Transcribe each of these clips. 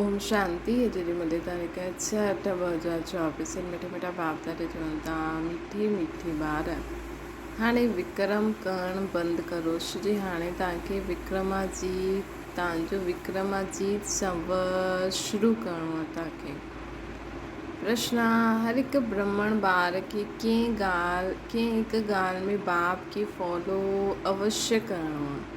ओम शांति। अॼु मुंहिंजी तारीख़ 6/8/2024। मिठा मिठा बाप दादे चवनि था, मिठी मिठी ॿार हाणे विक्रम करणु बंदि करो। श्री हाणे तव्हांखे तव्हांजो विक्रमाजीत संवत शुरू करिणो आहे। तव्हांखे प्रश्न आहे, हर हिकु ब्राह्मण ॿार खे कंहिं हिकु ॻाल्हि में बाप खे फॉलो अवश्य करिणो आहे।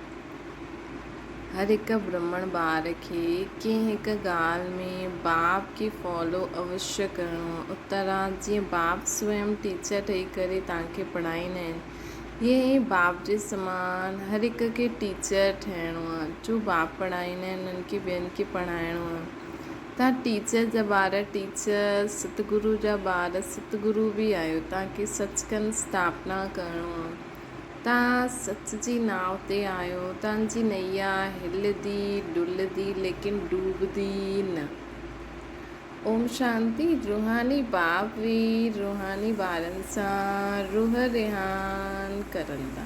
हर हिकु ब्राह्मण ॿार खे कंहिं हिकु ॻाल्हि में बाप खे फॉलो अवश्य करिणो आहे। उत्तर आहे, जीअं बाप स्वयं टीचर ठही करे तव्हांखे पढ़ाईंदा आहिनि, ईअं ई बाप जे समान हर हिक खे टीचर ठहिणो आहे। जो बाप पढ़ाईंदा आहिनि उन्हनि खे ॿियनि खे पढ़ाइणो आहे। तव्हां टीचर जा ॿार टीचर, सतगुरु जा ॿार सतगुरु बि आहियो। तव्हांखे सचखंड स्थापना करिणो आहे। तव्हां सच जी नाव ते आहियो। तव्हांजी नैया हिलंदी डुलंदी लेकिन डूबंदी न। ओम शांति। रूहानी बाप भी रूहानी ॿारनि सां रूह रिहान करनि था।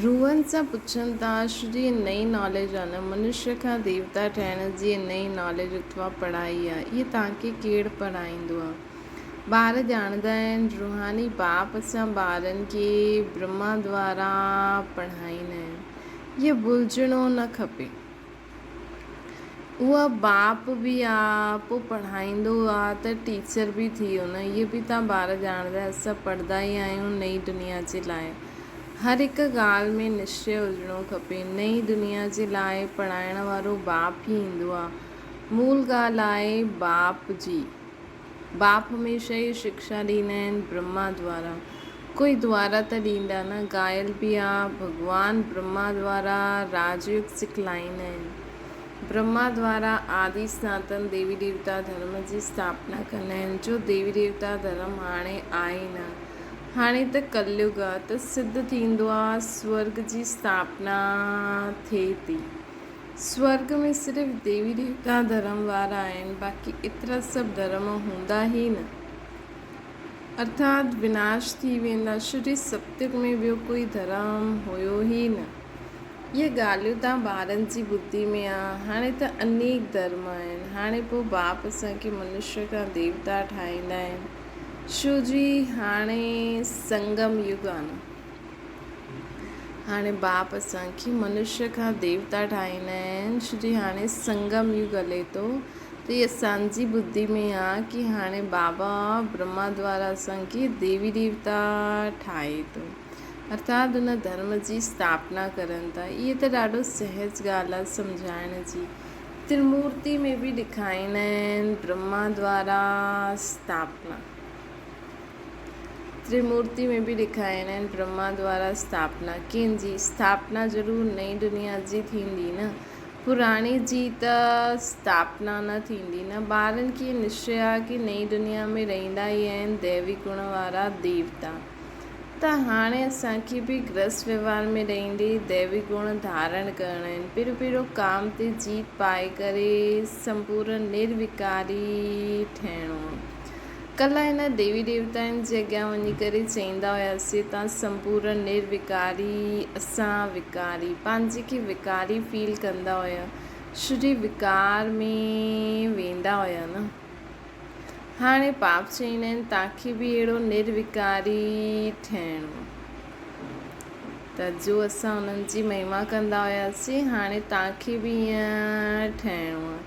रूहनि सां पुछनि था, श्री नई नॉलेज आहे न, मनुष्य खां देवता ठहिण जी नई नॉलेज अथवा पढ़ाई आहे, इहा तव्हांखे केरु पढ़ाईंदो आहे? ॿार ॼाणंदा आहिनि, रूहानी बाप असां ॿारनि खे ब्रह्मा द्वारा पढ़ाईंदा आहिनि। इहो भुलिजणो न खपे। उहा बाप बि आहे, पोइ पढ़ाईंदो आहे त टीचर बि थी वियो न। इहो बि तव्हां ॿार ॼाणंदा, असां पढ़ंदा ई आहियूं नई दुनिया जे लाइ। हर हिकु ॻाल्हि में निश्चय हुजिणो खपे। नई दुनिया जे लाइ पढ़ाइण वारो बाप ई ईंदो आहे। मूल ॻाल्हि आहे बाप जी। बाप हमेशह ई शिक्षा ॾींदा आहिनि ब्रह्मा द्वारा। कोई द्वारा त ॾींदा न, ॻायल बि आहे, भॻवान ब्रह्मा द्वारा राजयोग सिखलाईंदा आहिनि। ब्रह्मा द्वारा आदि सनातन देवी देवता धर्म जी स्थापना कंदा आहिनि। जो देवी देवता धर्म हाणे आहे न, हाणे त कलयुग आहे, त सिद्ध थींदो आहे, स्वर्ग जी स्थापना थिए थी। स्वर्ग में सिर्फ़ु देवी देवता धर्म वारा आहिनि, बाक़ी एतिरा सभु धर्म हूंदा ई न, अर्थात विनाश थी वेंदा। श्री सत्युग में ॿियो कोई धर्म हुयो ई न। इहे ॻाल्हियूं तव्हां ॿारनि जी बुद्धि में आहे। हाणे त अनेक धर्म आहिनि। हाणे पोइ बाप असांखे मनुष्य खां देवता ठाहींदा आहिनि। छो जी हाणे संगम युग आहे न। हाणे बाप असांखे मनुष्य खां देवता ठाहींदा आहिनि। श्री हाणे संगम युग हले थो, त इहा असांजी बुद्धि में आहे कि हाणे बाबा ब्रह्मा द्वारा असांखे देवी देवता ठाहे थो, अर्थात हुन धर्म जी स्थापना करनि था। इहा त ॾाढो सहज ॻाल्हि आहे सम्झाइण जी। त्रिमूर्ति में बि ॾेखारींदा आहिनि ब्रह्मा द्वारा स्थापना। त्रिमूर्ति में बि ॾेखारींदा आहिनि ब्रह्मा द्वारा स्थापना। कंहिंजी स्थापना ज़रूरु नई दुनिया जी थींदी न, पुराणी जी त स्थापना न थींदी न। ॿारनि खे निश्चय आहे कि नई दुनिया में रहंदा ई आहिनि दैवी गुण वारा देवता। त हाणे असांखे बि गृहस्थ व्यवहार में रहंदे दैवी गुण धारण करणा आहिनि। पहिरियों काम ते जीत पाए करे संपूर्ण निर्विकारी ठहिणो आहे। कल्ह हिन देवी देवताउनि जे अॻियां वञी करे चईंदा हुआसीं, तव्हां संपूर्ण निर्विकारी, असां विकारी, पंहिंजे खे विकारी फील कंदा हुआ। श्री विकार में वेंदा हुआ न। हाणे पाप चईंदा आहिनि तव्हांखे बि अहिड़ो निर्विकारी ठहिणो। त जो असां उन्हनि जी महिमा कंदा हुआसीं, हाणे तव्हांखे बि ईअं ठहिणो आहे।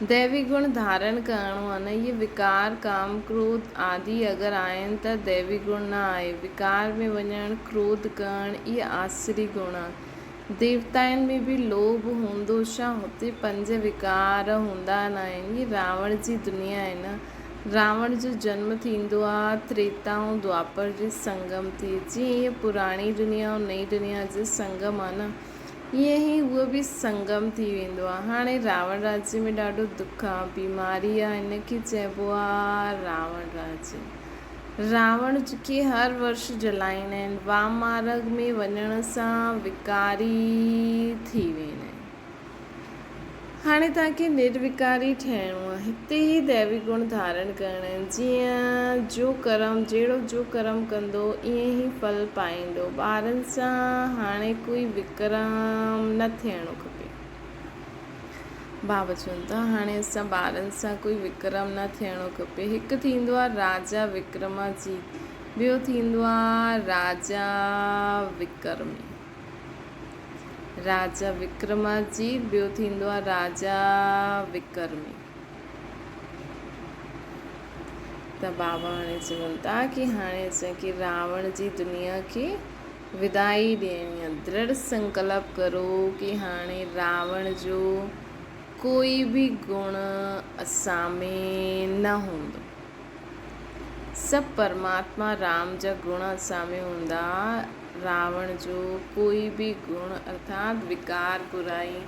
दैवी गुण धारण करिणो आहे न। इहे विकार काम क्रोध आदि अगरि आहिनि त दैवी गुण न आहे। विकार में वञणु, क्रोध करणु, इहे आसुरी गुण आहे। देवताउनि में बि लोभ हूंदो छा? हुते 5 विकार हूंदा न आहिनि। इहे रावण जी दुनिया आहे न। रावण जो जन्म थींदो आहे त्रेता ऐं द्वापर जे संगम ते। जीअं इहे पुराणी दुनिया ऐं नई दुनिया जो संगम आहे न, ईअं ई उहो बि संगम थी वेंदो आहे। हाणे रावण राज्य में ॾाढो दुख आहे, बीमारी आहे, हिनखे चइबो आहे रावण राज्य। रावण खे हर वर्ष जलाईंदा आहिनि। वाम मार्ग में वञण सां विकारी थी वेंदा आहिनि। हाणे तव्हांखे निर्विकारी ठहिणो आहे। हिते ई दैवी गुण धारण करणा आहिनि। जीअं जहिड़ो जो कर्म कंदो ईअं ई फल पाईंदो। ॿारनि सां हाणे कोई विक्रम न थियणो खपे। बाबा चवनि था हाणे असां ॿारनि सां कोई विक्रम न थियणो खपे। हिकु थींदो आहे राजा विक्रमाजीत, ॿियो थींदो आहे राजा विक्रमी। राजा विक्रमाजीत, ॿियो थींदो आहे राजा विक्रमी। त बाबा हाणे चवनि था कि हाणे असांखे रावण जी दुनिया खे विदाई ॾियणी आहे। दृढ़ संकल्प करो कि हाणे रावण जो कोई भी गुण असां में न हूंदो। सभु परमात्मा राम जा गुण असां में हूंदा। रावण जो कोई भी गुण अर्थात विकार बुराई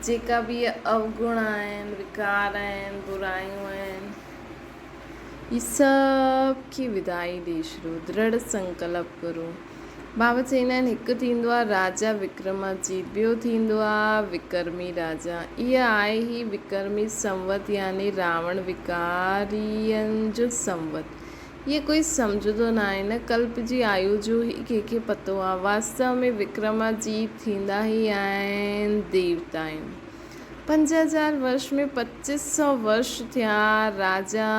जेका बि अवगुण आहिनि, विकार आहिनि, बुरायूं आहिनि, ये सभ खे विदाई ॾेई छॾो, दृढ़ संकल्प करो। बाबा चवंदा आहिनि हिकु थींदो आहे राजा विक्रमाजीत, ॿियो थींदो आहे विक्रमी राजा। इहा आहे ही विक्रमी संवत यानी रावण विकारियनि जो संवत। इहे कोई सम्झंदो न आहे, न कल्प जी आयु जो ई कंहिंखे पतो आहे। वास्तव में विक्रमाजीत थींदा ई आहिनि देवता आहिनि। 5000 वर्ष में 2500 वर्ष थिया राजा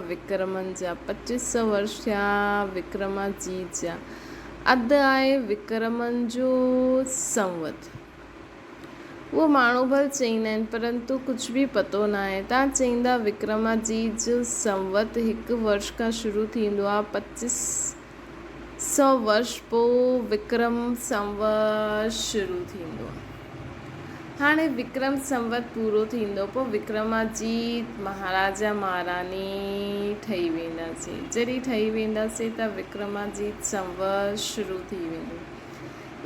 विक्रमनि जा, 2500 वर्ष थिया विक्रमाजीत जा। अधु आहे विक्रमनि जो संवत। उहो माण्हू भले चवंदा आहिनि परंतु कुझु बि पतो न आहे। तव्हां चवंदा विक्रमाजीत जो संवत हिकु वर्ष खां शुरू थींदो आहे, 2500 वर्ष पोइ विक्रम संवत शुरू थींदो आहे। हाणे विक्रम संवत पूरो थींदो, पोइ विक्रमाजीत महाराजा महारानी ठही वेंदासीं। जॾहिं ठही वेंदासीं त विक्रमाजीत संवत शुरू थी वेंदो।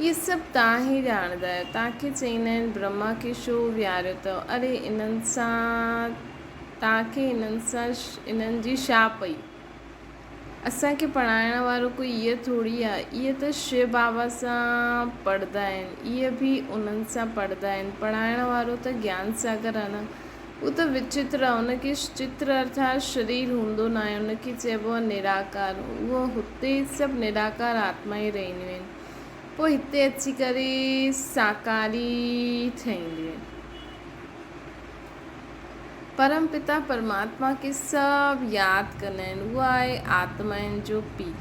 इहे सभु तव्हां ई ॼाणंदा आहियो। तव्हांखे चवंदा आहिनि ब्रह्मा खे छो विहारियो अथव? अरे इन्हनि सां तव्हांखे इन्हनि जी छा पई? असांखे पढ़ाइण वारो कोई इहा थोरी आहे। इहे त शिव बाबा सां पढ़ंदा आहिनि, इहे बि उन्हनि सां पढ़ंदा आहिनि। पढ़ाइण वारो त ज्ञान सागर आहे न, उहो त विचित्र आहे। उनखे चित्र अर्थात शरीर हूंदो न आहे, उनखे चइबो आहे निराकार। उहो हुते सभु निराकार आत्मा ई रहंदियूं आहिनि, पोइ हिते अची करे साकारी ठहींदियूं आहिनि। परम पिता परमात्मा खे सभु यादि कंदा आहिनि। उहा आहे आत्माउनि जो पीउ।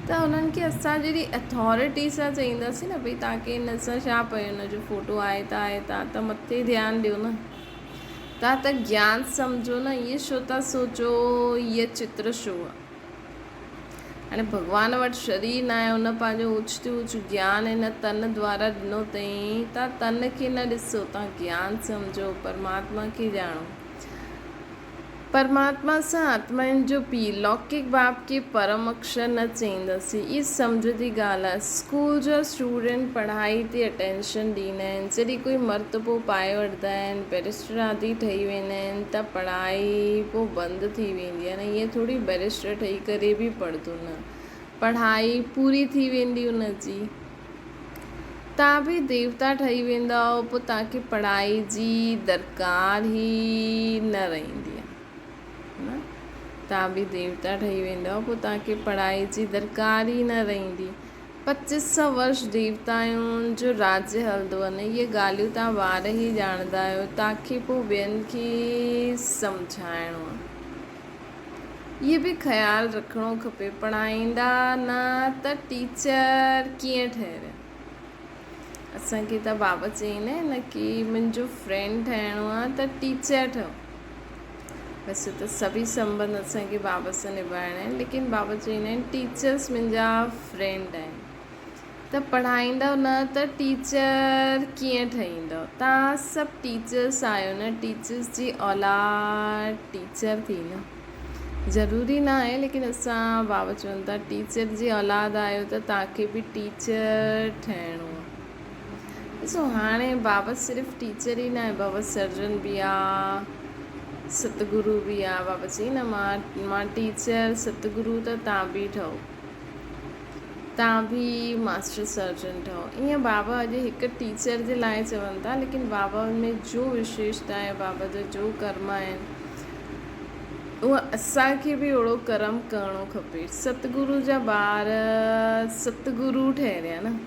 त उन्हनि खे असां जहिड़ी अथॉरिटी सां चईंदासीं न भई तव्हांखे हिन सां छा पियो, हुन जो फ़ोटो आहे तव्हां त मथे ध्यानु ॾियो न, तव्हां त ज्ञान सम्झो न। इहे छो था सोचो इहे चित्र छो आहे? हाणे भॻवान वटि शरीर न आहे, हुन पंहिंजो ऊच ज्ञान हिन तन द्वारा ॾिनो अथई। तव्हां तन खे न ॾिसो, तव्हां ज्ञान सम्झो, परमात्मा खे ॼाणो। परमात्मा सां आत्माउनि जो पीउ लौकिक बाप खे परम अक्षर न चईंदासीं। इहा सम्झ जी ॻाल्हि आहे। स्कूल जा स्टूडेंट पढ़ाई ते अटेंशन ॾींदा आहिनि। जॾहिं कोई मर्तबो पाए वठंदा आहिनि, बैरिस्टर आदि ठही वेंदा आहिनि त पढ़ाई पोइ बंदि थी वेंदी आहे न। ईअं थोरी बैरिस्टर ठही करे बि पढ़ंदो न, पढ़ाई पूरी थी वेंदी हुनजी। तव्हां बि देवता ठही वेंदा हो, पोइ तव्हांखे पढ़ाई जी दरकार ई न रहंदी आहे न। तव्हां बि देवता ठही वेंदा हो, पोइ तव्हांखे पढ़ाई जी दरकार ई न रहंदी। 2500 वर्ष देवताउनि जो राज्य हलंदो आहे न। इहे ॻाल्हियूं तव्हां ॿार ई ॼाणंदा आहियो। तव्हांखे पोइ ॿियनि खे सम्झाइणो आहे। इहे बि ख़्यालु रखिणो खपे। पढ़ाईंदा न त टीचर कीअं ठहिरिया? असांखे त बाबा चईंदा आहिनि न की मुंहिंजो फ्रेंड ठहिणो आहे त टीचर ठहो। वैसे त सभी संबंध असांखे बाबा सां निभाइणा आहिनि, लेकिन बाबा चईंदा आहिनि टीचर्स मुंहिंजा फ्रेंड आहिनि। त पढ़ाईंदव न त टीचर कीअं ठहींदव? तव्हां सभु टीचर्स आहियो न, टीचर्स जी औलाद टीचर थी न। ज़रूरी न आहे, लेकिन असां बाबा चवनि था टीचर जी औलाद आहियो त तव्हांखे बि टीचर ठहिणो आहे। ॾिसो हाणे बाबा सिर्फ़ु टीचर ई न आहे, बाबा सर्जन बि आहे, सतगुरु बि आहे। बाबा चई न मां टीचर सतगुरु, त तव्हां बि ठहो, तव्हां बि मास्टर सर्जन ठहो। ईअं बाबा अॼु हिकु टीचर जे लाइ चवनि था, लेकिन बाबा में जो विशेषता आहे, बाबा जा जो कर्म आहिनि, उहा असांखे बि अहिड़ो कर्म करिणो खपे। सतगुरु जा ॿार सतगुरु ठहिरिया न।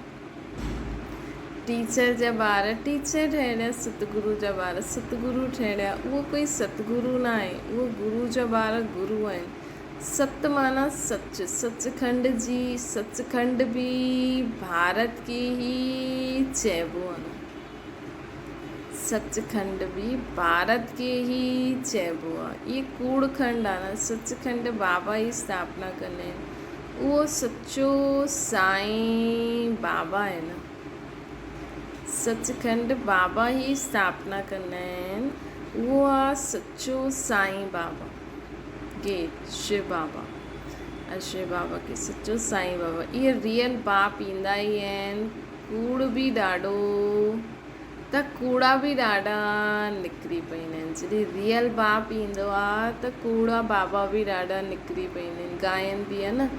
टीचर जा ॿार टीचर ठहिया, सतगुरू जा ॿार सतगुरू ठहिया। उहो कोई सतगुरू न आहे, उहो गुरू जा ॿार गुरू आहिनि। सत माना सच, सचखंड जी सचखंड बि भारत खे ई चइबो आहे। सचखंड भी भारत के ही चइबो आहे। ये कूड़खंड आहे न, सचखंड बाबा ही स्थापना कंदा आहिनि। उहो सच्चो साईं बाबा आहे न, सचखंड बाबा ही स्थापना कंदा आहिनि। उहो आहे सच्चो साईं बाबा गेट शिव बाबा। शिव बाबा के सच्चो साईं बाबा। इहे रियल बाप ईंदा ई आहिनि। कूड़ बि ॾाढो त कूड़ा बि ॾाढा निकिरी पवंदा आहिनि। जॾहिं रियल बाप ईंदो आहे त कूड़ा बाबा बि ॾाढा निकिरी पवंदा आहिनि। गायन बि आहे न,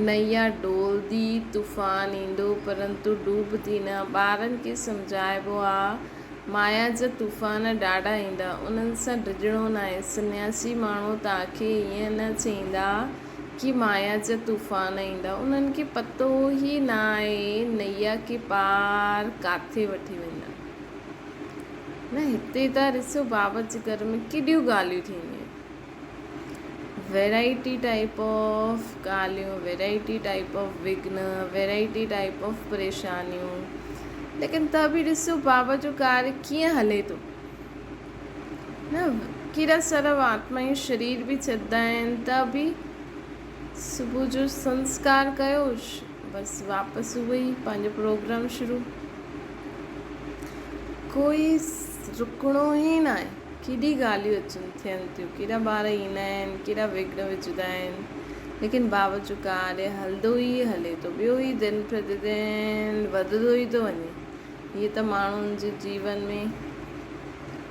नैया डोलदी तूफ़ान ईंदो परंतु डूबदी न। ॿारनि खे सम्झाइबो आहे माया जा तूफ़ान ॾाढा ईंदा, उन्हनि सां डिॼणो न आहे। सन्यासी माण्हू तव्हांखे ईअं न चईंदा कि माया जा तूफ़ान ईंदा, उन्हनि खे पतो ई न आहे नैया के पार काथे वठी वेंदा न। हिते त ॾिसो बाबा जे घर में केॾियूं ॻाल्हियूं थींदियूं आहिनि, वैराइटी टाइप ऑफ ॻाल्हियूं, वैराइटी टाइप ऑफ विघ्न, वैराइटी टाइप ऑफ परेशानियूं। लेकिन त बि ॾिसो बाबा जो कार्य कीअं हले थो न। केॾा सारा आत्मायूं शरीर बि छॾंदा आहिनि त बि सुबुह जो संस्कार कयो, बसि वापसि उहो ई पंहिंजो प्रोग्राम शुरू। कोई रुकणो ई न आहे। केॾी ॻाल्हियूं थियनि थियूं, केॾा ॿार ईंदा आहिनि, केॾा विघ्न विझंदा आहिनि, लेकिन बाबा जो कार्य हलंदो ई हले थो, ॿियो ई दिन प्रतिदिन वधंदो ई थो वञे। हीअ त माण्हुनि जे जीवन में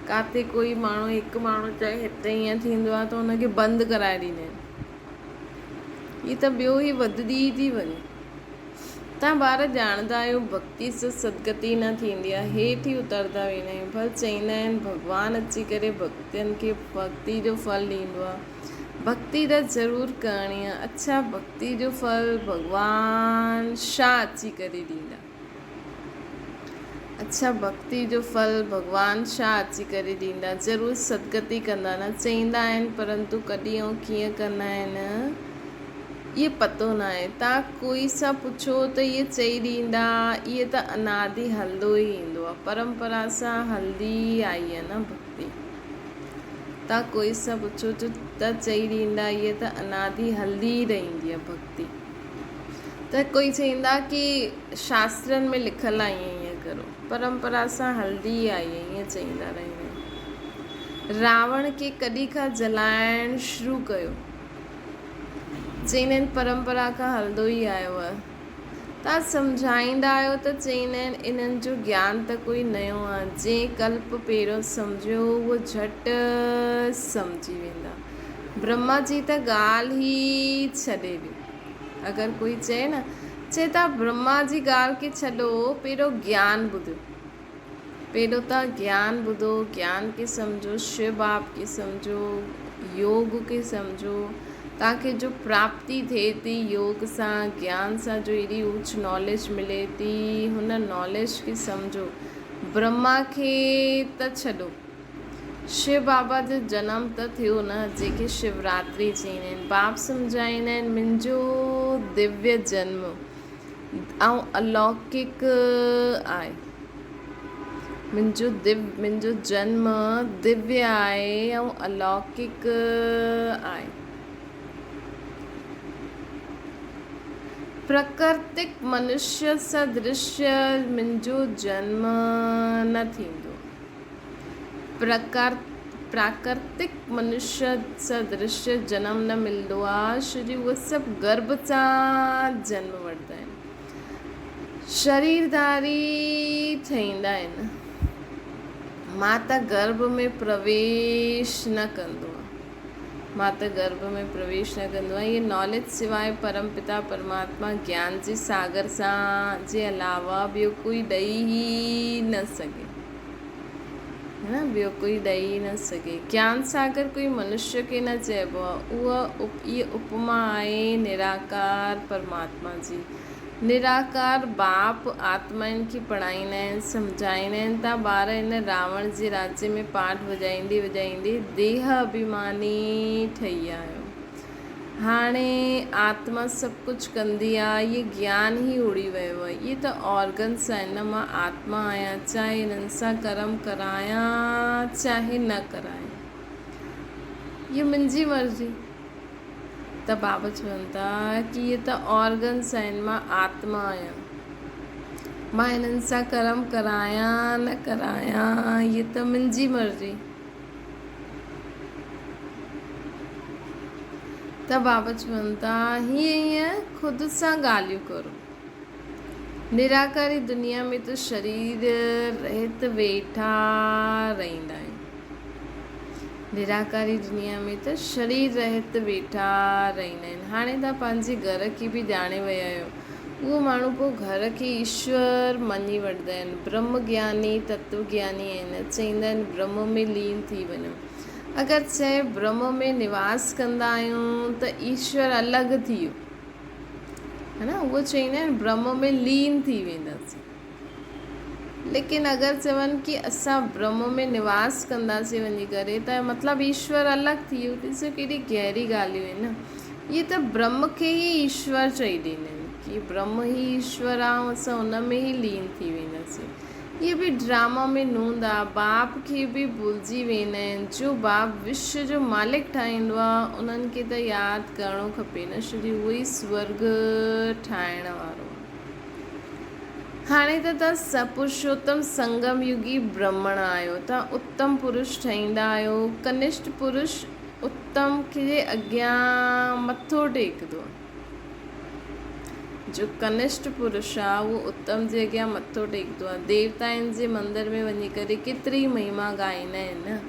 काथे कोई माण्हू हिकु माण्हू चए हिते ईअं थींदो आहे त हुनखे बंदि कराए ॾींदा आहिनि। हीअ त ॿियो ई वधंदी थी वञे। तव्हां ॿार ॼाणंदा आहियो भक्ति सां सदगति न थींदी आहे, हेठि ई उतरंदा वेंदा आहियूं। पर चईंदा आहिनि भॻवानु अची करे भक्तियुनि खे भक्ति जो फल ॾींदो आहे। भक्ति त ज़रूरु करणी आहे। अच्छा, भक्ति जो फल भॻवानु छा अची करे ॾींदा? अच्छा, भक्ति जो फल भॻवानु छा अची करे ॾींदा? ज़रूरु सदगति कंदा न, चईंदा आहिनि, परंतु कॾहिं ऐं कीअं कंदा आहिनि इहे पतो न आहे। तव्हां कोई सां पुछो त इहे चई ॾींदा, इहे त अनादि हलंदो ई ईंदो आहे, परंपरा सां हलंदी आई आहे न भक्ति। तव्हां कोई सां पुछो त चई ॾींदा इहे त अनादि हलंदी ई रहंदी आहे भक्ति। त कोई चईंदा कि शास्त्रनि में लिखियलु आहे ईअं करो, परंपरा सां हलंदी आई आहे, ईअं चईंदा रहंदा आहिनि। रावण खे कॾहिं खां जलाइणु शुरू कयो? चईंदा आहिनि परंपरा खां हलंदो ई आयो आहे। तव्हां सम्झाईंदा आहियो त चईंदा आहिनि इन्हनि जो ज्ञान त कोई नयो आहे, जंहिं कल्प पहिरियों सम्झियो उहो झटि सम्झी वेंदा। ब्रह्मा जी त ॻाल्हि ई छॾे ॾियो। अगरि कोई चए न, चए तव्हां ब्रह्मा जी ॻाल्हि खे छॾो, पहिरियों ज्ञान ॿुधो, पहिरियों तव्हां ज्ञान ॿुधो, ज्ञान खे सम्झो, शिव बाप खे सम्झो, योग खे सम्झो। तव्हांखे जो प्राप्ति थिए थी योग सां, ज्ञान सां, जो एॾी ऊच नॉलेज मिले थी, हुन नॉलेज खे सम्झो। ब्रह्मा खे त छॾो, शिव बाबा जो जनम त थियो न, जंहिंखे शिवरात्रि चईंदा आहिनि। बाप सम्झाईंदा आहिनि मुंहिंजो दिव्य जन्म ऐं अलौकिक आहे, मुंहिंजो जन्म दिव्य आहे ऐं अलौकिक आहे। प्राकृतिक मनुष्य सदृश्य मुंहिंजो जन्म न थींदो। प्राकृतिक मनुष्य सदृश्य जनम न मिलंदो आहे, छोजी उहे सभु गर्भ सां जन्म वठंदा आहिनि, शरीरधारी ठहींदा आहिनि। माता गर्भ में प्रवेश न कंदो आहे, माता गर्भ में प्रवेश न कंदो आहे। इहे नॉलेज सवाइ परमपिता परमात्मा ज्ञान जे सागर सां जे अलावा ॿियो कोई ॾेई ई न सघे, है न, ॿियो कोई ॾेई न सघे। ज्ञान सागर कोई मनुष्य खे न चइबो आहे, इहा उपमा आहे निराकार परमात्मा जी। निराकार बाप आत्मा इनकी पढ़ाईंदा आहिनि, सम्झाईंदा आहिनि त ॿार इन रावण जे राज्य में पाठ वॼाईंदे वॼाईंदे देह अभिमानी ठही आहियो। हाणे आत्मा सभु कुझु कंदी आहे, इहे ज्ञान ई उड़ी वियो आहे। इहे त ऑर्गन्स आहिनि न, मां आत्मा आहियां, चाहे इन्हनि सां कर्म करायां चाहे न करायां, इहा मुंहिंजी मर्ज़ी। त बाबा चवनि था कि इहे त ऑर्गन्स आहिनि, मां आत्मा आहियां, मां इन्हनि सां कर्म करायां न करायां, इहे त मुंहिंजी मर्ज़ी। त बाबा चवनि था हीअं ख़ुदि सां ॻाल्हियूं करो। निराकारी दुनिया में त शरीर रहित वेठा रहंदा आहिनि, निराकारी दुनिया में त शरीर रहित वेठा रहंदा आहिनि। हाणे तव्हां पंहिंजे घर खे बि ॼाणे विया आहियो, उहो माण्हू पोइ घर खे ईश्वर मञी वठंदा आहिनि, ब्रह्म ज्ञानी तत्व ज्ञानी आहिनि, चवंदा आहिनि ब्रह्म में लीन थी वञो। अगरि चए ब्रह्म में निवास कंदा आहियूं त ईश्वर अलॻि थी वियो, है न, उहो चवंदा आहिनि ब्रह्म में लीन थी वेंदासीं। लेकिन अगरि चवनि कि असां ब्रह्म में निवास कंदासीं वञी करे त मतिलबु ईश्वर अलॻि थी वियो, ॾिसो केॾी गहरी ॻाल्हियूं आहिनि न। इहे त ब्रह्म खे ई ईश्वर चई ॾींदा आहिनि कि ब्रह्म ई ईश्वर आहे, असां उन में ई लीन थी वेंदासीं। इहे बि ड्रामा में नूंद आहे, बाप खे बि भुलिजी वेंदा आहिनि। जो बाप विश्व जो मालिक ठाहींदो आहे उन्हनि खे त यादि करिणो खपे न, छोजी उहो ई स्वर्ग ठाहिण वारो आहे। हाणे त तव्हां सपुरुषोत्तम संगम युगी ब्राह्मण आहियो, तव्हां उत्तम पुरुष ठहींदा आहियो। कनिष्ठ पुरुष उत्तम खे अॻियां मथो टेकंदो आहे, जो कनिष्ठ पुरुष आहे उहो उत्तम जे अॻियां मथो टेकंदो आहे। देवताउनि जे मंदर में वञी करे केतिरी महिमा ॻाईंदा आहिनि न।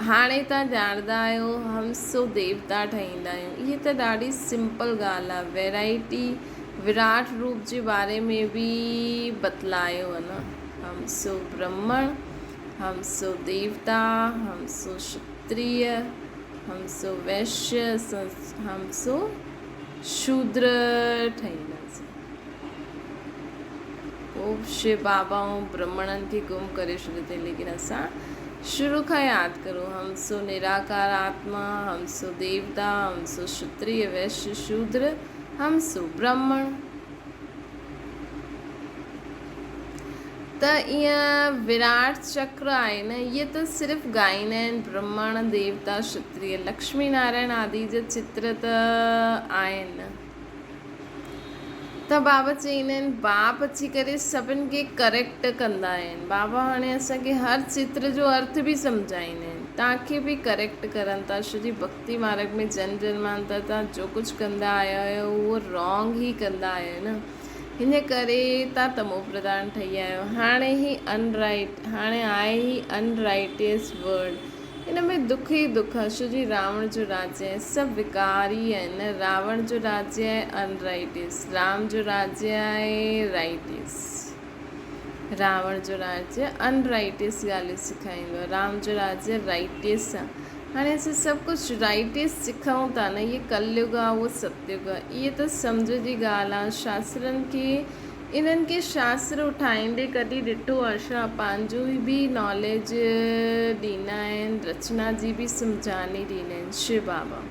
हाणे तव्हां ॼाणंदा आहियो हम सो देवता ठहींदा आहियूं, इहा त ॾाढी सिंपल ॻाल्हि आहे। वैराइटी विराट रूप जे बारे में बि बतलायो आहे न, हम सो ब्राह्मण, हम सो देवता, हम सो क्षत्रिय, हम सो वैश्य, हम सो शूद्र ठहींदासीं। पोइ शिव बाबा ऐं ब्राह्मणनि खे गुम करे छॾियो, लेकिन असां शुरू खां यादि करो, हम सो निराकार आत्मा, हम सो देवता, हम सो क्षत्रिय वैश्य शूद्र, हम सो ब्राह्मण। त ईअं विराट चक्र आहे न, इहे त सिर्फ़ु ॻाईंदा आहिनि ब्राह्मण देवता क्षत्रिय, लक्ष्मी नारायण आदि जा चित्र त आहिनि न। त बाबा चवंदा आहिनि बाप अची करे सभिनि खे करेक्ट कंदा आहिनि। बाबा हाणे असांखे हर चित्र जो अर्थ बि सम्झाईंदा आहिनि, तव्हांखे बि करेक्ट करनि था, छोजी भक्ति मार्ग में जन्म जन्मांतर तव्हां जो कुझु कंदा आया आहियो उहो रॉन्ग ई कंदा आहियो न, हिन करे तव्हां तमो प्रधान ठही आहियो। हाणे ई अनराइट, हाणे आहे ई अनराइटियस वर्ड, इन में दुख ई दुख आहे, छोजी रावण जो राज्य आहे, सभु विकार ई आहिनि। रावण जो राज्य आहे अनराइटियस, राम जो राज्य आहे राइटियस। रावण जो राज्य अनराइटियस ॻाल्हियूं सेखारींदो आहे, राम जो राज्य राइटियस आहे। हाणे असां सभु कुझु राइटियस सिखूं था न, इहे कलयुग आहे उहो सतयुग आहे, इहे त सम्झ जी ॻाल्हि आहे। शास्त्रनि खे, इन्हनि खे शास्त्र उठाईंदे कॾहिं ॾिठो आहे छा? पंहिंजो बि नॉलेज ॾींदा आहिनि, रचना जी बि सम्झानी ॾींदा आहिनि। शिव बाबा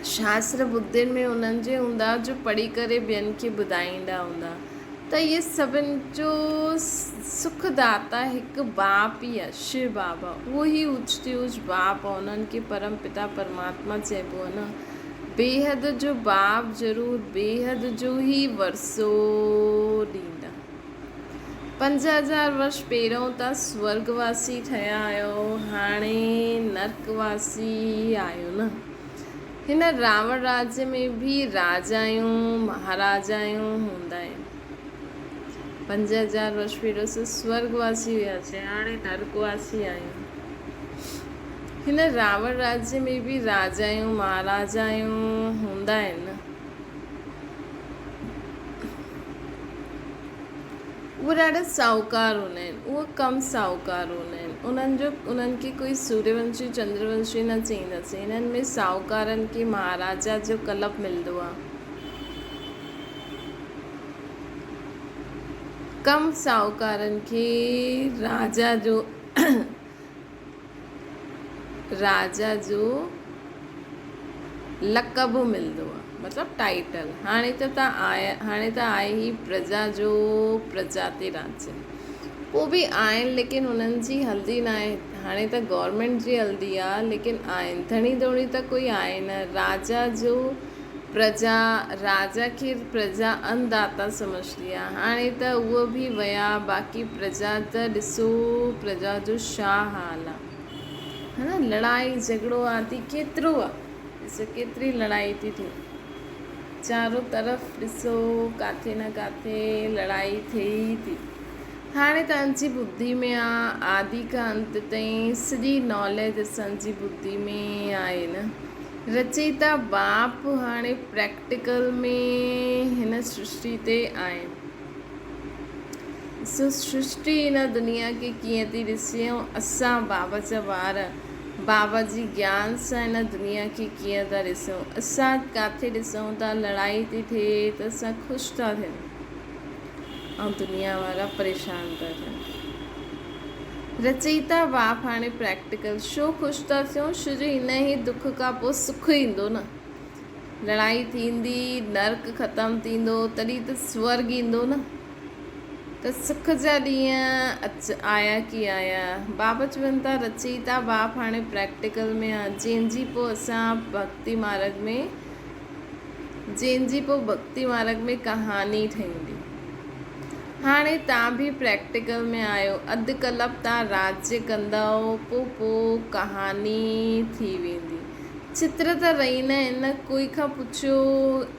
शास्त्र ॿुधियुनि में उन्हनि जे हूंदा जो पढ़ी करे ॿियनि खे ॿुधाईंदा हूंदा। त इहे सभिनि जो सुखदाता हिकु बाप ई आहे, शिव बाबा, उहो ई उचते उच बाप आहे, उन्हनि खे परम पिता परमात्मा चइबो आहे न। बेहद जो बाप ज़रूरु बेहद जो ई वरसो ॾींदा। 5000 वर्ष पहिरियों तव्हां स्वर्गवासी ठहिया आहियो, हाणे नरकवासी आहियो न। हिन रावण राज्य में बि राजायूं महाराजायूं हूंदा आहिनि। 5000 वर्ष पहिरियों असां स्वर्गवासी हुआसीं, हाणे नरकवासी आहियूं। हिन रावण राज्य में बि राजायूं महाराजायूं हूंदा आहिनि न। उहे ॾाढा साहूकार हूंदा आहिनि, उहे कम साहूकार हूंदा आहिनि। उन्हनि खे कोई सूर्यवंशी चंद्रवंशी न चईंदासीं, हिननि में साहूकारनि खे महाराजा जो कलप मिलंदो आहे। कम साहूकारनि खे राजा जो लक़ब मिलंदो आहे, मतिलबु टाइटल। हाणे त आहे ही प्रजा जो प्रजा ते राज। पोइ बि आहिनि लेकिन उन्हनि जी हलंदी न आहे। हाणे त गवर्नमेंट जी हलंदी आहे लेकिन आहिनि धणी धोणी त कोई आहे न। राजा जो प्रजा, राजा खे प्रजा अन्नदाता समझदी आहे। हाणे त उहो बि विया, बाक़ी प्रजा त ॾिसो प्रजा जो छा हाल आहे, है न। लड़ाई झगड़ो आदि केतिरो आहे, ॾिसो केतिरी लड़ाई थी थिए चारों तरफ़, ॾिसो काथे न काथे लड़ाई थिए ई थी। हाणे तव्हांजी बुद्धि में आहे, आदि खां अंत ताईं सॼी नॉलेज असांजी बुद्धि में आहे न। रचयिता बाप हाणे प्रैक्टिकल में हिन सृष्टि ते आहिनि। सृष्टि हिन दुनिया खे कीअं थी ॾिसे, ऐं असां बाबा जा ॿार बाबा जी ज्ञान सां हिन दुनिया खे कीअं था ॾिसूं। असां किथे ॾिसूं था लड़ाई थी थिए त असां ख़ुशि था थियनि ऐं दुनिया वारा परेशान था थियनि। रचयिता बाप हाणे प्रैक्टिकल छो ख़ुशि था थियूं, छो जो हिन ई दुख खां पोइ सुख ईंदो न। लड़ाई थींदी, नर्क ख़तमु थींदो, तॾहिं त स्वर्ग ईंदो न। त सुख जा ॾींहं आया की आया। बाबा चवनि था रचयिता बाप हाणे प्रैक्टिकल में आहे, जंहिंजी पोइ असां भक्ति मार्ग में कहानी ठहींदी। हाणे तव्हां बि प्रैक्टिकल में आहियो, अधु कलाक तव्हां राज्य कंदव, पोइ कहानी थी वेंदी। चित्र त रहींदा आहिनि न। कोई खां पुछियो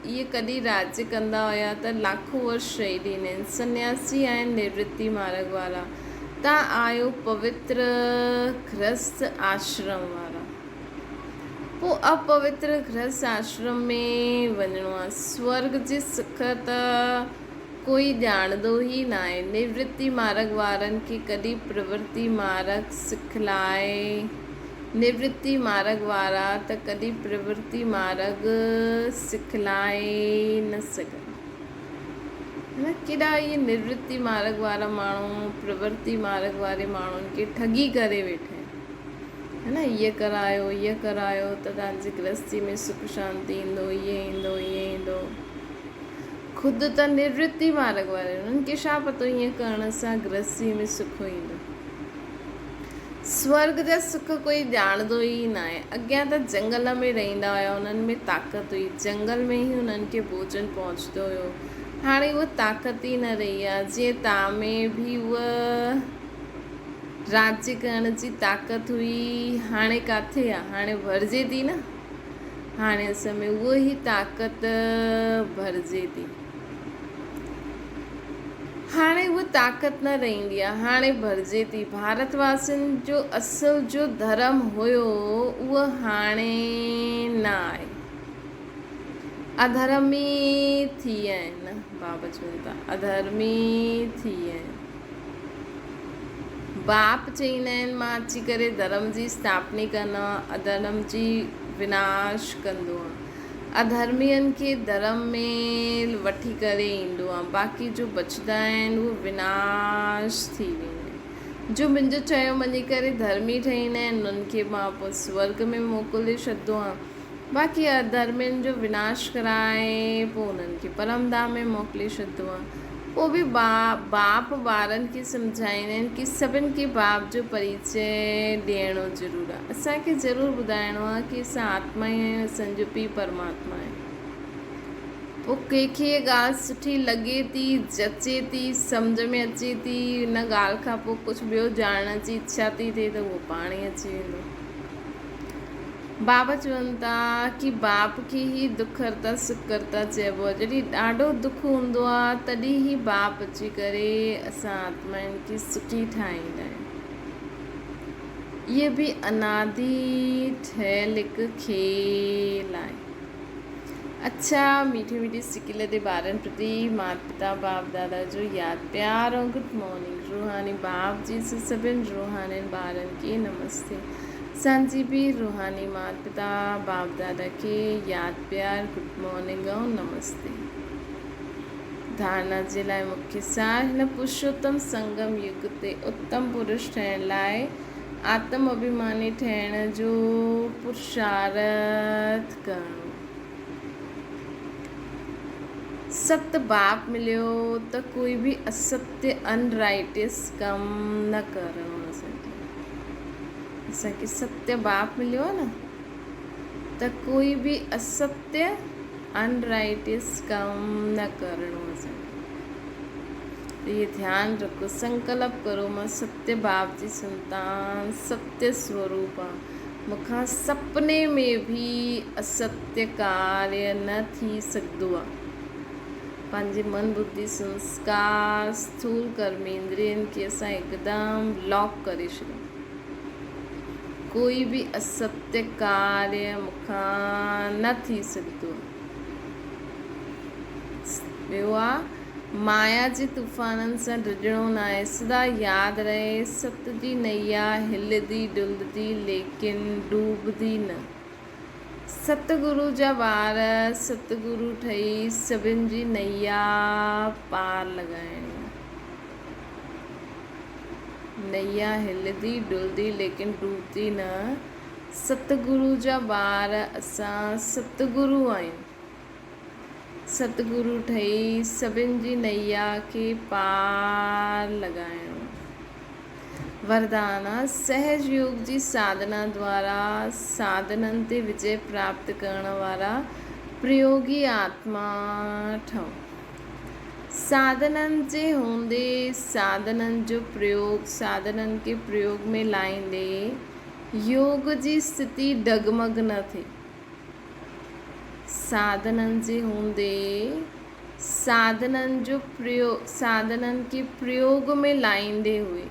इहे कॾहिं राज्य कंदा हुया त लाखों वर्ष चई ॾींदा आहिनि। सन्यासी आहिनि निवृत्ति मार्ग वारा, तव्हां आहियो पवित्र गृहस्थ आश्रम वारा। पोइ अपवित्र गृहस्थ आश्रम में वञिणो आहे। स्वर्ग जी सुख त कोई ॼाणंदो ई न आहे। निवृत्ति मार्ग वारनि खे कॾहिं प्रवृत्ति मार्ग सिखलाए, निवृत्ति मार्ग वारा त कॾहिं प्रवृत्ति मार्ग सिखलाए न सघनि, न। केॾा इहे निवृत्ति मार्ग वारा माण्हू प्रवृत्ति मार्ग वारे माण्हुनि खे ठगी करे वेठा आहिनि, है न। ईअं करायो त तव्हांजी गृहस्थी में सुख शांती ईंदो, ईअं ईंदो। ख़ुदि त निवृत्ति मार्ग वारे, उन्हनि खे छा पतो ईअं करण सां गृहस्थी में सुख ईंदो। स्वर्ग जा सुख कोई ॼाणंदो ई न आहे। अॻियां त जंगल में रहंदा हुया, उन्हनि में ताक़त हुई, जंगल में ई उन्हनि खे भोजन पहुचंदो हुयो। हाणे उहा ताक़त ई न रही आहे। जीअं तव्हां में बि उहा राज्य करण जी ताक़त हुई, हाणे किथे आहे, हाणे भरिजे थी न। हाणे असां में उहा ई ताक़त भरिजे थी। हाणे उहा ताक़त न रहंदी आहे, हाणे भरिजे थी। भारतवासियुनि जो असुल जो धर्म हुयो उहो हाणे न आहे, अधर्मी थी विया आहिनि। बाबा चवनि था अधर्मी थी विया आहिनि। बाप चवंदा आहिनि मां अची करे धर्म जी स्थापना कंदो आहियां, अधर्म जी विनाश कंदो आहे। अधर्मियुनि खे धर्म में वठी करे ईंदो आहे, बाक़ी जो बचंदा आहिनि उहे विनाश थी वेंदा आहिनि। जो मुंहिंजो चयो मञी करे धर्मी ठहींदा आहिनि उन्हनि खे मां पोइ स्वर्ग में मोकिले छॾंदो आहियां। बाक़ी अधर्मियुनि जो विनाश कराए पोइ उन्हनि खे परमधाम में मोकिले छॾंदो आहे। पोइ बि बाप ॿारनि खे सम्झाईंदा आहिनि कि सभिनि खे बाप जो परिचय ॾियणो ज़रूरु आहे। असांखे ज़रूरु ॿुधाइणो आहे कि असां आत्मा ई आहियूं, असांजो पीउ परमात्मा आहे। पोइ कंहिंखे ॻाल्हि सुठी लॻे थी, जचे थी, सम्झ में अचे थी, हिन ॻाल्हि खां पोइ कुझु ॿियो ॼाणण जी इच्छा थी थिए त उहो पाण ई अची वेंदो। बाबा चवनि था कि बाप खे ई दुखहर्ता सुखकर्ता चइबो आहे। जॾहिं ॾाढो दुख हूंदो आहे तॾहिं ई बाप अची करे असां आत्माउनि खे सुखी ठाहींदा आहिनि। इहे बि अनादि ठहियल हिकु खेल आहे। अच्छा, मीठी मीठी सिकी लदे ॿारनि प्रति माता पिता बाप दादा जो यादि प्यार ऐं गुड मॉर्निंग। रूहानी बाप जी से सभिनि रूहानी ॿारनि खे नमस्ते। असांजी बि रूहानी माता पिता बाप दादा खे यादि प्यार गुड मॉर्निंग ऐं नमस्ते। धारणा जे लाइ मुख्य सार हिन पुरुषोत्तम संगम युग ते उत्तम पुरुष ठहिण लाइ आत्म अभिमानी ठहिण जो पुरुषार्थ करणो। सत्य बाप मिलियो त कोई भी असत्य अनराइटियस कम न करणो। असांखे सत्य बाप मिलियो आहे न, त कोई भी असत्य अनराइटियस कम न करणो असांखे। ये ध्यान रखो, संकल्प करो मां सत्य बाप जी संतान सत्य स्वरूप आहे। मूंखां सपने में भी असत्य कार्य न थी सघंदो आहे। पंहिंजे मन बुद्धि संस्कार स्थूल कर्मेंद्रियनि खे असां हिकदमि लॉक करे छॾियो। कोई भी असत्य कार्य मूंखां न थी सघंदो। ॿियो आहे माया जे तूफ़ाननि सां डिॼणो न आहे। सदा यादि रहे सत जी नैया हिलंदी डुलंदी लेकिन डूबंदी न। सतगुरु जा ॿार सतगुरु ठही सभिनि जी नैया पार लॻाइणी। नैया हिलंदी डुलंदी लेकिन डूबंदी न। सतगुरु जा ॿार असां सतगुरु आहियूं। सतगुरु ठही सभिनि जी नैया खे पार लॻाइणो। वरदान आहे सहज योग जी साधना द्वारा साधननि ते विजय प्राप्त करण वारा प्रयोगी आत्मा ठहो। साधननि जे हूंदे साधननि जो प्रयोग साधननि खे प्रयोग में लाहींदे योग जी स्थिति डगमग न थिए। साधननि जे हूंदे साधननि जो प्रयोग साधननि खे प्रयोग में लाहींदे हुए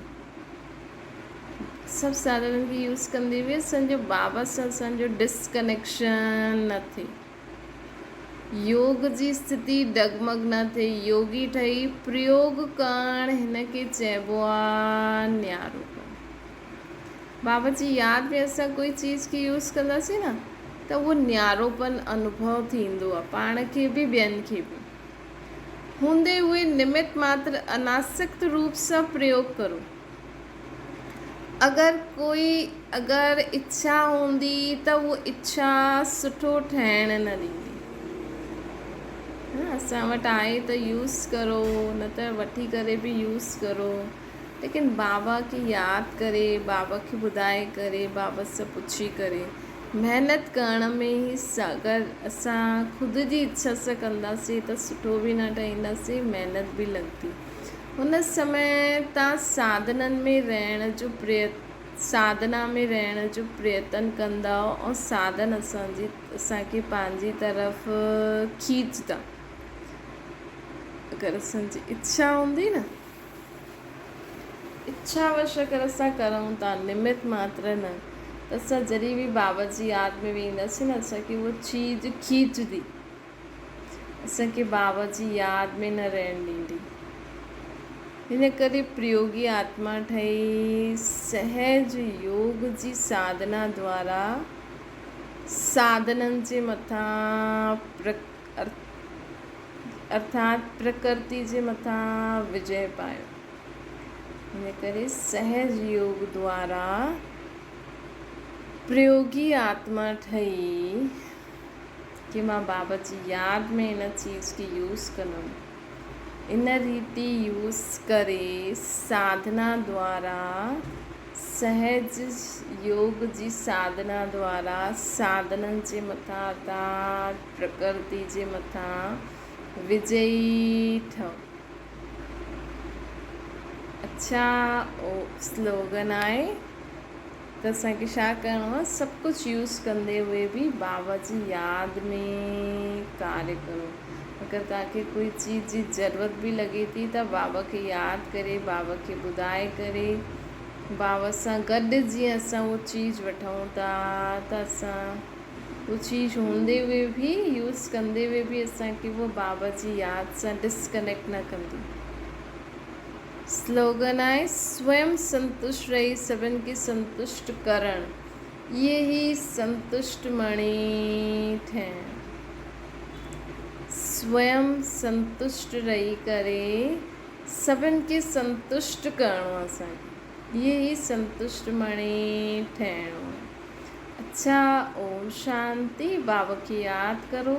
सभु साधननि खे यूज़ कंदे हुए असांजो बाबा सां असांजो डिस्कनेक्शन न थिए। योग जी स्थिति डगमग न थिए। योगी ठही प्रयोग करणु हिन खे चइबो आहे न्यारो। बाबा जी यादि में असां कोई चीज़ खे यूज़ कंदासीं न त उहो न्यारोपन अनुभव थींदो आहे, पाण खे बि ॿियनि खे बि। हूंदे उहे निमित मात्र अनासक्त रूप सां प्रयोग करो। अगरि इच्छा हूंदी त उहो इच्छा सुठो ठहिण न ॾींदी। असां वटि आहे त यूज़ करो, न त वठी करे बि यूज़ करो। लेकिन बाबा खे यादि करे, बाबा खे ॿुधाए करे, बाबा सां पुछी करे महिनत करण में ई अगरि असां ख़ुदि जी इच्छा सां कंदासीं त सुठो बि न ठाहींदासीं, महिनत बि लॻंदी। हुन समय तव्हां साधना में रहण जो प्रयत्न कंदा ऐं साधन असांखे पंहिंजी तरफ़ खींचदा। अगरि असांजी इच्छा हूंदी न, इच्छावश अगरि असां करूं था निमित मात्र न, त असां जॾहिं बि बाबा जी यादि में वेंदासीं न असांखे उहा चीज़ खींचदी, असांखे बाबा जी यादि में न रहण ॾींदी। हिन करे प्रयोगी आत्मा ठही सहज योग जी साधना द्वारा साधननि जे मथां अर्थात प्रकृति जे मथां विजय पायो। हिन करे सहज योग द्वारा प्रयोगी आत्मा ठही कि मां बाबा जी यादि में इन चीज़ खे यूज़ कंदुमि। इन रीति यूज़ करे साधना द्वारा सहज योग जी साधना द्वारा साधननि जे मथां अर्थात प्रकृति जे मथां विजयी ठहो। अच्छा, स्लोगन आहे त असांखे छा करिणो आहे, सभु कुझु यूज़ कंदे हुए बि बाबा जी यादि में कार्य करो। अगरि तव्हांखे कोई चीज़ जी ज़रूरत बि लॻे थी त बाबा खे यादि करे, बाबा खे ॿुधाए करे, बाबा सां गॾु जीअं असां उहो चीज़ वठूं था त असां उहो चीज़ हूंदे हुए बि यूज़ कंदे हुए बि असांखे उहो बाबा जी यादि सां डिस्कनेक्ट न कंदी। स्लोगन आहे स्वयं संतुष्ट रही सभिनि खे संतुष्ट करणु, ये ही संतुष्ट मणि ठहिणु। स्वयं संतुष्ट रही करे, सभिनि खे संतुष्ट करिणो आहे असांखे, इहे ई संतुष्ट मणे ठहिणो आहे। अच्छा, ओम शांति। बाबा खे यादि करो।